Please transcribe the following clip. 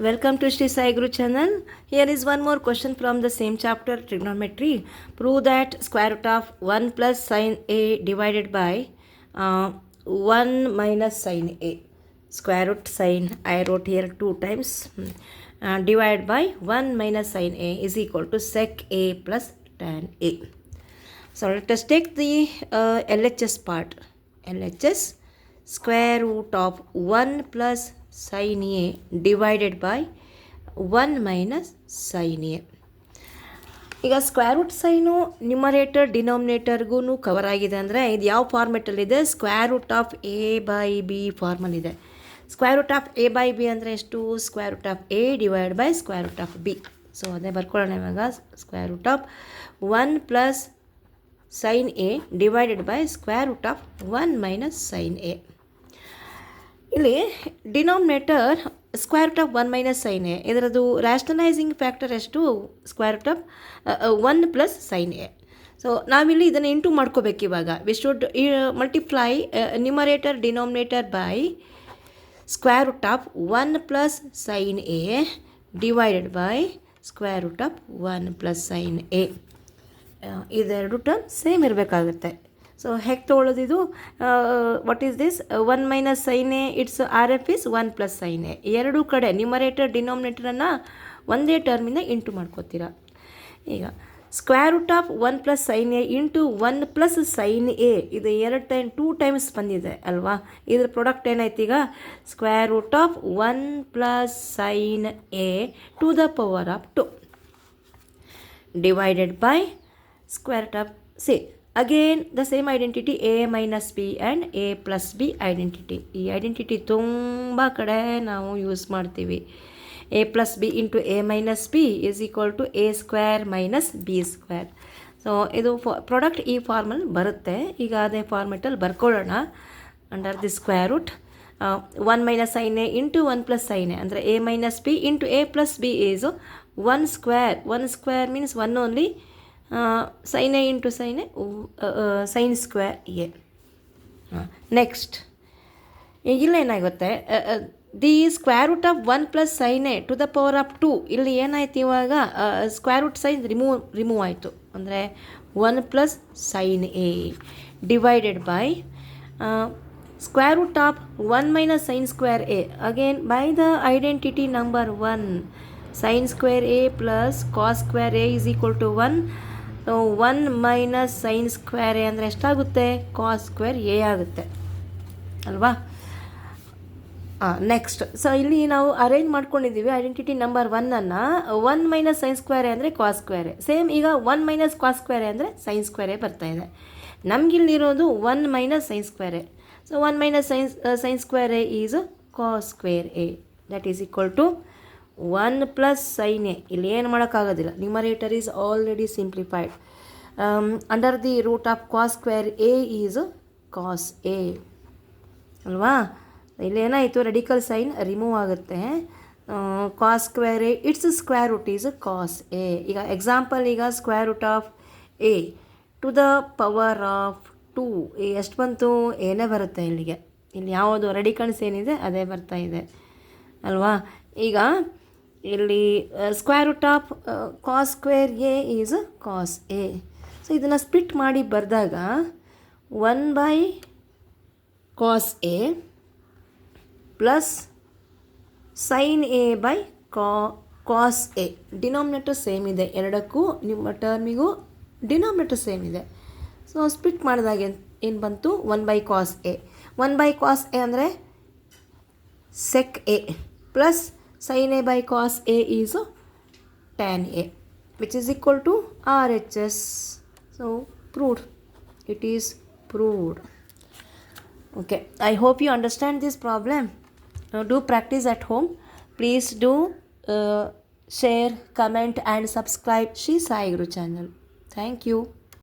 Welcome to Shri Sai Guru channel. Here is one more question from the same chapter, trigonometry. Prove that square root of 1 plus sine A divided by 1 minus sine A. Square root sine, I wrote here 2 times. Divided by 1 minus sine A is equal to sec A plus tan A. So let us take the LHS part. LHS square root of 1 plus sin A divided by 1 minus sin A. ಈಗ square root sine numerator ಡಿನಾಮಿನೇಟರ್ಗೂ cover ಆಗಿದೆ ಅಂದರೆ ಇದು ಯಾವ ಫಾರ್ಮೆಟಲ್ಲಿದೆ? Square root of A by B ಫಾರ್ಮಲ್ಲಿದೆ. Square root of A by B ಅಂದರೆ ಎಷ್ಟು? Square root of A divide by square root of B. So ಅದೇ ಬರ್ಕೊಳ್ಳೋಣ ಇವಾಗ. Square root of 1 plus sine A divided by square root of 1 minus sine A. ಇಲ್ಲಿ denominator square root of 1 minus sine A, ಇದರದ್ದು ರ್ಯಾಷನಲೈಸಿಂಗ್ factor ಎಷ್ಟು? Square root of 1 plus sine A. So ನಾವಿಲ್ಲಿ ಇದನ್ನು into ಮಾಡ್ಕೋಬೇಕು ಇವಾಗ. We should multiply numerator denominator by square root of 1 plus sine A divided by square root of 1 plus sine A. ಇದೆರಡು term same ಇರಬೇಕಾಗುತ್ತೆ. ಸೊ ಹೇಗೆ ತೊಗೊಳ್ಳೋದಿದು? What is this? 1 minus sine A, it's R F is 1 plus sine A. ಎರಡೂ ಕಡೆ numerator ಡಿನಾಮಿನೇಟರನ್ನು ಒಂದೇ ಟರ್ಮಿಂದ ಇಂಟು ಮಾಡ್ಕೋತೀರ. ಈಗ square root of 1 plus sine A into 1 plus sine A, ಇದು 2 ಟೈಮ್ಸ್ ಬಂದಿದೆ ಅಲ್ವಾ? ಇದ್ರ ಪ್ರಾಡಕ್ಟ್ ಏನಾಯ್ತು ಈಗ? Square root of 1 plus sine A to the power of 2 divided by square root of C. Again the same identity, A minus B and A plus B identity. ಈ identity ತುಂಬ ಕಡೆ ನಾವು use ಮಾಡ್ತೀವಿ. A plus B into A minus B is equal to A square minus B square. So ಇದು product ಈ ಫಾರ್ಮಲ್ಲಿ ಬರುತ್ತೆ. ಈಗ ಅದೇ ಫಾರ್ಮೆಟಲ್ಲಿ ಬರ್ಕೊಳ್ಳೋಣ. Under the square root 1 minus sine A into 1 plus sine A ಅಂದರೆ A minus B into A plus B is 1 square. 1 square means 1 only. Sine A into sine A, sine square A. Next ಇಲ್ಲ ಏನಾಗುತ್ತೆ? The square root of 1 plus sine A to the power of 2. ಇಲ್ಲಿ ಏನಾಯ್ತು ಇವಾಗ? Square root sign remove ಆಯಿತು. ಅಂದರೆ 1 plus sine A divided by square root of 1 minus sine square A. Again by the identity number 1, sine square A plus cos square A is equal to 1. 1 minus sine square A ಅಂದರೆ ಎಷ್ಟಾಗುತ್ತೆ? ಕಾಸ್ square A ಆಗುತ್ತೆ ಅಲ್ವಾ? Next, so ಇಲ್ಲಿ ನಾವು arrange ಮಾಡ್ಕೊಂಡಿದ್ದೀವಿ identity number 1ಅನ್ನು. 1 minus sine square A ಅಂದರೆ cos square A. Same ಈಗ 1 ಮೈನಸ್ ಕಾಸ್ ಸ್ಕ್ವೇರ್ ಎ ಅಂದರೆ ಸೈನ್ ಸ್ಕ್ವೇರ್ ಎ ಬರ್ತಾಯಿದೆ. ನಮಗಿಲ್ಲಿರೋದು 1 minus sine square A. So 1 minus sine square A is cos square A. That is equal to 1 plus sine A. ಇಲ್ಲಿ ಏನು ಮಾಡೋಕ್ಕಾಗೋದಿಲ್ಲ, numerator is already simplified. Under the root of cos square A is cos A ಅಲ್ವಾ? ಇಲ್ಲಿ ಏನಾಯಿತು? Radical sign remove ಆಗುತ್ತೆ. Cos square A its square root is cos A. ಈಗ example, ಈಗ square root of A to the power of 2 ಎಷ್ಟು ಬಂತು? ಏನೇ ಬರುತ್ತೆ ಇಲ್ಲಿಗೆ. ಇಲ್ಲಿ ಯಾವುದು ರೆಡಿಕಲ್ಸ್ ಏನಿದೆ ಅದೇ ಬರ್ತಾ ಇದೆ ಅಲ್ವಾ? ಈಗ ಇಲ್ಲಿ square root of cos square A is cos A. So ಇದನ್ನು ಸ್ಪ್ಲಿಟ್ ಮಾಡಿ ಬರೆದಾಗ 1 by cos A plus sine A by cos A. Denominator same ಇದೆ ಎರಡಕ್ಕೂ, ನಿಮ್ಮ ಟರ್ಮಿಗೂ ಡಿನಾಮಿನೇಟರ್ ಸೇಮ್ ಇದೆ. ಸೊ ಸ್ಪ್ಲಿಟ್ ಮಾಡಿದಾಗ ಏನು ಬಂತು? 1 by cos A. 1 by cos A ಅಂದರೆ sec A plus sin a by cos a is tan a, which is equal to RHS. So proved. It is proved. Okay, I hope you understand this problem. Now do practice at home. Please do share, comment and subscribe Shri Sai Guru channel. Thank you.